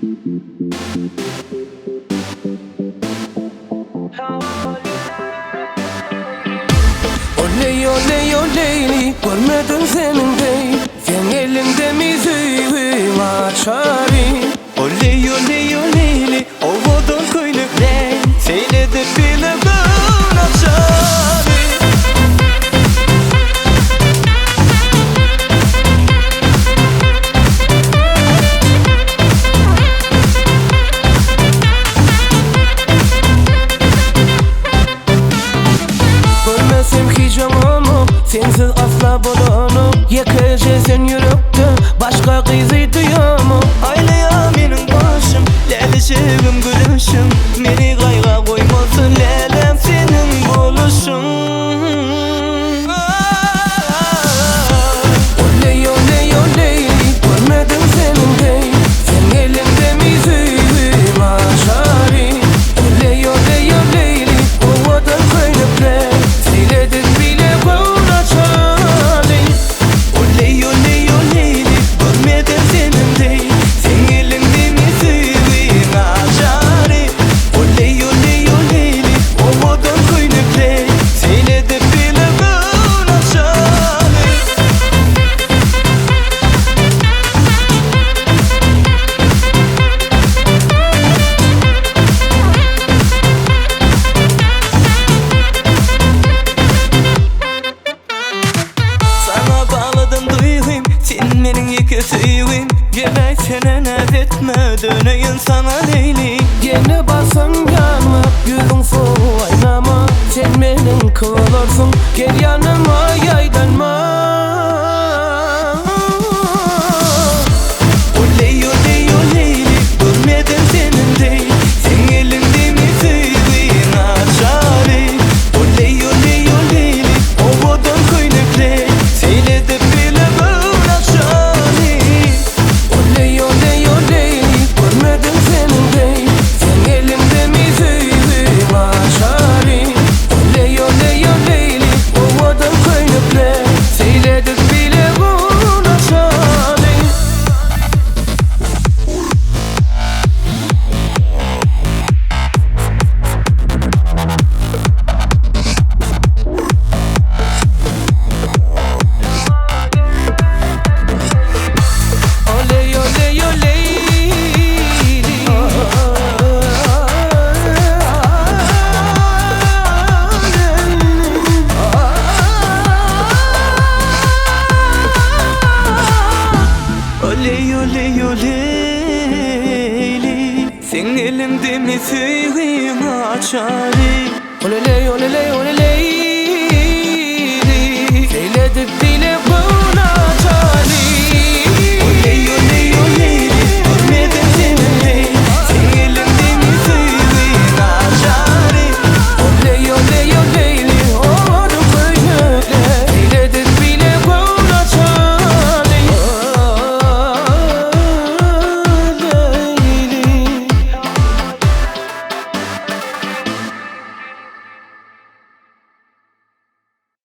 Oley oley oleyli, görmedim senin dey. Sen elinde mi züğüm açari? Oley oley oleyli, ovadan köylükler seyledi bile ben açari. Görmesem hiç onu, sensiz asla bulanım. Yıkıcısın yürekte, başka kızı duyamam. Aylaya benim başım, lelişigim gülüşüm. Beni kayga koymasın lelem senin buluşun. Oley oley oleyli, görmedim senin dey. Sen elinde mi züğüm açari? Oley oley oleyli, ovadan köylükler seyledik bile ben açari. Oley oley oleyli, görmedim senin dey. Sen elinde mi züğüm açari? Oley oley oleyli, ovadan köylükler seyledi bile ben açari. Sana bağladım duygum, sen benim iki suyum. Gelay sene naz etme, döneyim sana leyli. Yeni basın yanma, yüzün soğuk aynama. Sen benim kıvılırsın, gel yanıma yaydanma. Oley oley oleyli, görmedim senin dey. Sen elinde mi züğün açari? Oley oley oleyli, ovadan köylükler seyledi bile ben açari. Oley oley oleyli, görmedim senin dey. Sen elimde mi züğüm açari? Oley oley oleyli, ovadan köylükler seyledik bile bunu açari. Oley oley oleyli. Oley oley oleyli, sen elinde mi züğün açari? Oley oley oley oley.